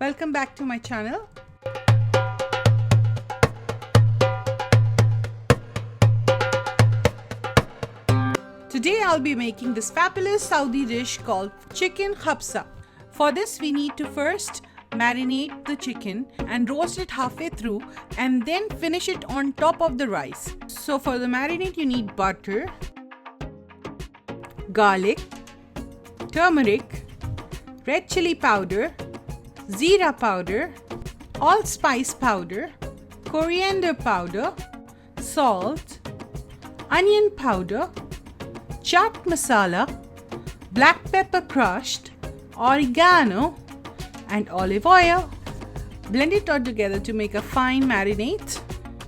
Welcome back to my channel. Today I'll be making this fabulous Saudi dish called chicken khabsa. For this we need to first marinate the chicken and roast it halfway through and then finish it on top of the rice. So for the marinade you need butter, garlic, turmeric, red chili powder, Zira powder, allspice powder, coriander powder, salt, onion powder, chaat masala, black pepper crushed, oregano and olive oil. Blend it all together to make a fine marinade.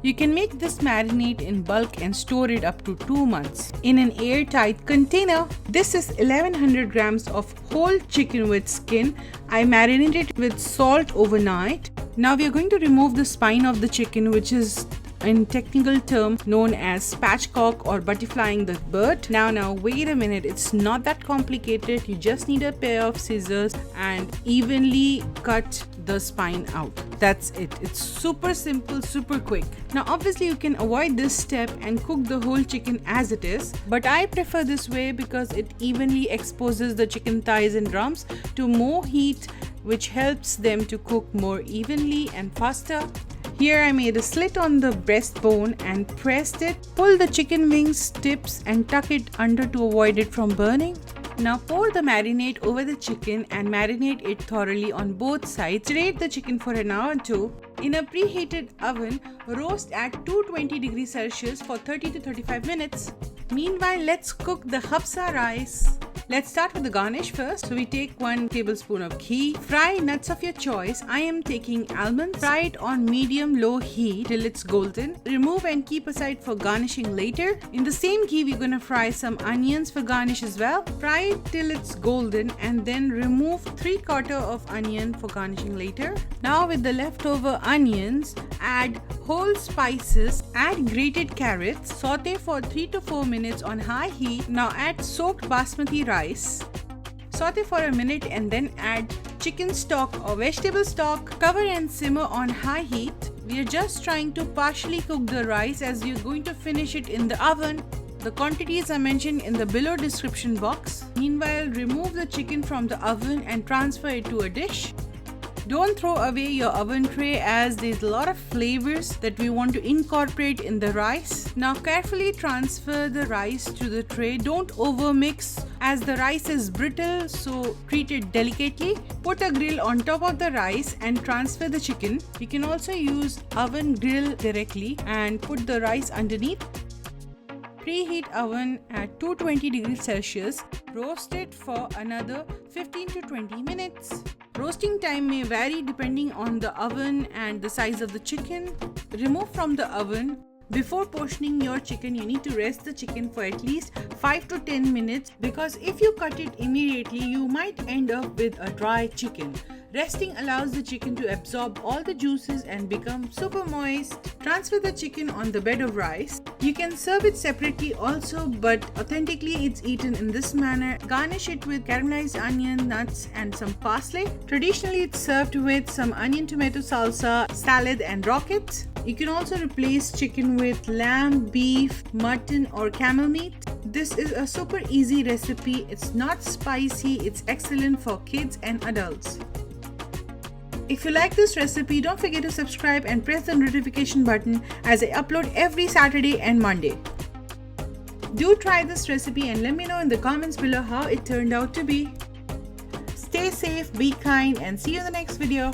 You can make this marinade in bulk and store it up to 2 months in an airtight container. This is 1100 grams of whole chicken with skin. I marinated it with salt overnight. Now we are going to remove the spine of the chicken, which is in technical term known as spatchcock or butterflying the bird. Now wait a minute, it's not that complicated. You just need a pair of scissors and evenly cut the spine out. That's it. It's super simple, super quick. Now obviously you can avoid this step and cook the whole chicken as it is, but I prefer this way because it evenly exposes the chicken thighs and drums to more heat, which helps them to cook more evenly and faster. Here I made a slit on the breastbone and pressed it. Pull the chicken wings tips and tuck it under to avoid it from burning. Now pour the marinade over the chicken and marinate it thoroughly on both sides. Saturate the chicken for an hour or two. In a preheated oven, roast at 220 degrees Celsius for 30 to 35 minutes. Meanwhile, let's cook the khabsa rice. Let's start with the garnish first. So we take 1 tablespoon of ghee. Fry nuts of your choice. I am taking almonds. Fry it on medium-low heat till it's golden. Remove and keep aside for garnishing later. In the same ghee, we're gonna fry some onions for garnish as well. Fry it till it's golden and then remove 3/4 of onion for garnishing later. Now with the leftover onions, add whole spices, add grated carrots, saute for 3 to 4 minutes on high heat. Now add soaked basmati rice. Saute for a minute and then add chicken stock or vegetable stock. Cover and simmer on high heat. We are just trying to partially cook the rice as we are going to finish it in the oven. The quantities are mentioned in the below description box. Meanwhile, remove the chicken from the oven and transfer it to a dish. Don't throw away your oven tray as there's a lot of flavors that we want to incorporate in the rice. Now carefully transfer the rice to the tray. Don't overmix as the rice is brittle, so treat it delicately. Put a grill on top of the rice and transfer the chicken. You can also use oven grill directly and put the rice underneath. Preheat oven at 220 degrees Celsius. Roast it for another 15 to 20 minutes. Roasting time may vary depending on the oven and the size of the chicken. Remove from the oven. Before portioning your chicken, you need to rest the chicken for at least 5 to 10 minutes because if you cut it immediately, you might end up with a dry chicken. Resting allows the chicken to absorb all the juices and become super moist. Transfer the chicken on the bed of rice. You can serve it separately also, but authentically it's eaten in this manner. Garnish it with caramelized onion, nuts and some parsley. Traditionally it's served with some onion tomato salsa, salad and rockets. You can also replace chicken with lamb, beef, mutton or camel meat. This is a super easy recipe. It's not spicy. It's excellent for kids and adults. If you like this recipe, don't forget to subscribe and press the notification button as I upload every Saturday and Monday. Do try this recipe and let me know in the comments below how it turned out to be. Stay safe, be kind and see you in the next video.